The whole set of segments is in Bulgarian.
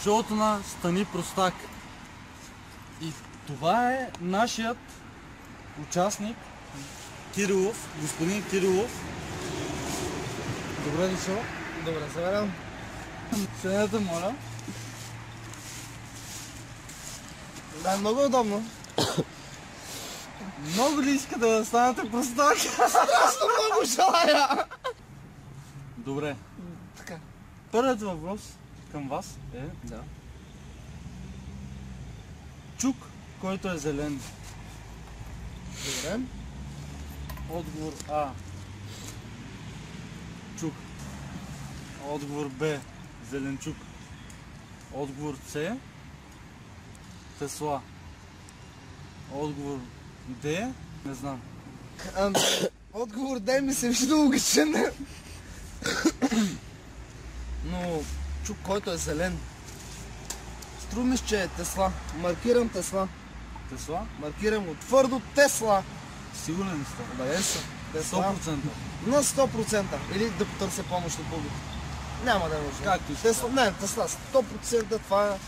шоуто на Стани Простак. И това е нашият участник, Кирилов, господин Кирилов. Добре дошъл. Добре, съберам. Седнете, моля. Да, много удобно. Много ли искате да станете простак? Страшно много желая! Добре. Така. Първият въпрос към вас е... Да. Чук, който е зелен. Добре. Отговор А. Чук. Отговор Б. Зеленчук. Отговор С. Тесла. Отговор Д. Не знам. Отговор Д ми се вижда логичен. Но чук, който е зелен. Струва ми се, че е Тесла. Маркирам Тесла. Тесла? Маркирам го твърдо Тесла. Сигурен ли сте? Убеден съм. Тесла. 100%. На 100%. Или да потърся помощ от публика. Няма да е нужно. Както искате. Тесла. Не, Тесла. 100% това е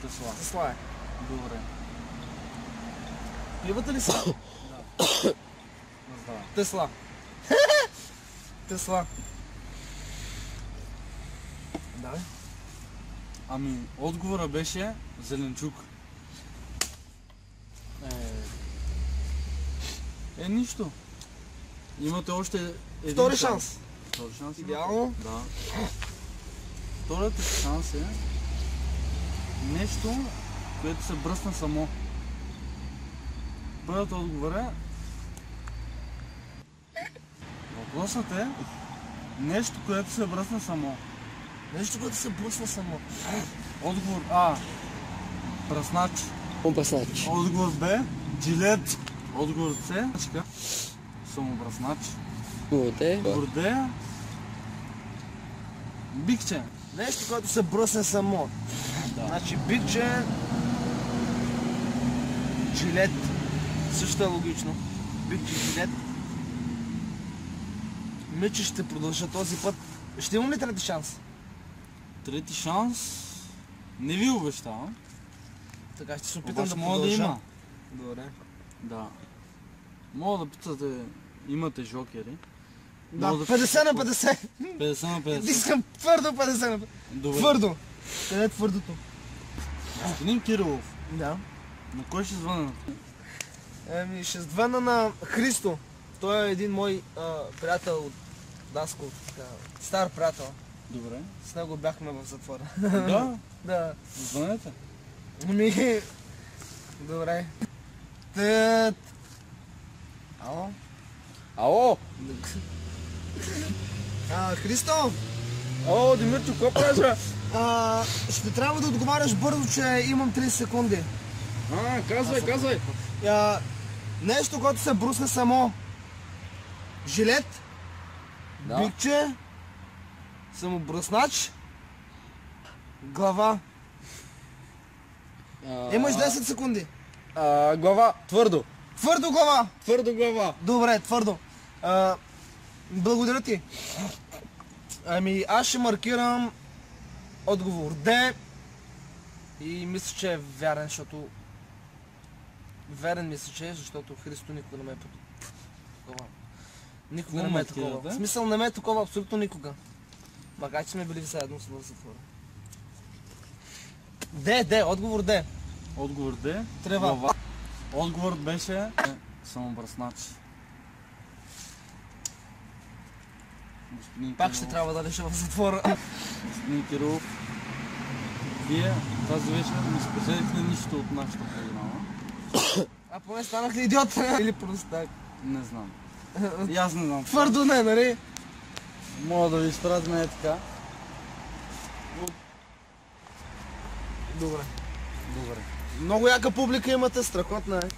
Тесла. Тесла е. Добре. Пивате ли са? Да. Тесла. Тесла. Да. Ами, отговора беше зеленчук. Нищо. Имате още един Втори шанс. Втори шанс. Идеално. Да. Вторият шанс е нещо, което се бръсна само. Първият отговор е... Въпросът е нещо, което се бръсна само. Нещо, което се бръсна само. Отговор А. Бръснач. Обръснач. Отговор Б. Джилет. Отговор С. Самобръснач. Отговор Д. Бикче. Нещо, което се бръсне само. Да. Значи бикче, джилет. Също е логично. Бикче, джилет. Миче ще продължа този път. Ще имам ли трети шанс? Трети шанс. Не ви обещавам. Така ще се опитам Обаче да мога да продължа. има. Добре. Да. Мога да питате, имате жокери. Да, Мога 50 на 50. 50 на 50. Искам твърдо 50 на 50. Добре. Твърдо. Къде е твърдото? Господин Кирилов, Да. на кой ще звънна? Ще звънна на Христо. Той е един мой приятел от Дасков. Стар приятел. Добре. С него бяхме в затвора. Да, Да. звънете. Добре. Тът. Ало? Ало! Христо! Ало, Димитро, какво правиш, бе? Ще трябва да отговаряш бързо, че имам 30 секунди. Казвай. Нещо, което се брусне само. Жилет. Да. Бикче. Самобръснач. Глава. Имаш 10 секунди. Глава. Твърдо. Твърдо глава. Твърдо глава. Добре, твърдо. Благодаря ти. Ами аз ще маркирам отговор Д. И мисля, че е вярен, защото... Верен мисля, че е, защото Христо никога не ме е такова. Никога не ме е такова. В смисъл не ме е такова абсолютно никога. Макар че сме били заедно в затвора. Д, отговор Д. Отговор Д. Трева. Глава. Отговор беше самобръснач. Господин Пак Кирилов, ще трябва да лежа в затвора. Господин Кирилов, вие тази вечер не спечелихте нищо от нашата програма. А поне станах ли идиот или простак? Не знам. И аз не знам. Твърдо не, нали? Мога да ви изпратим е така. Добре. Добре. Много яка публика имате, страхотна е.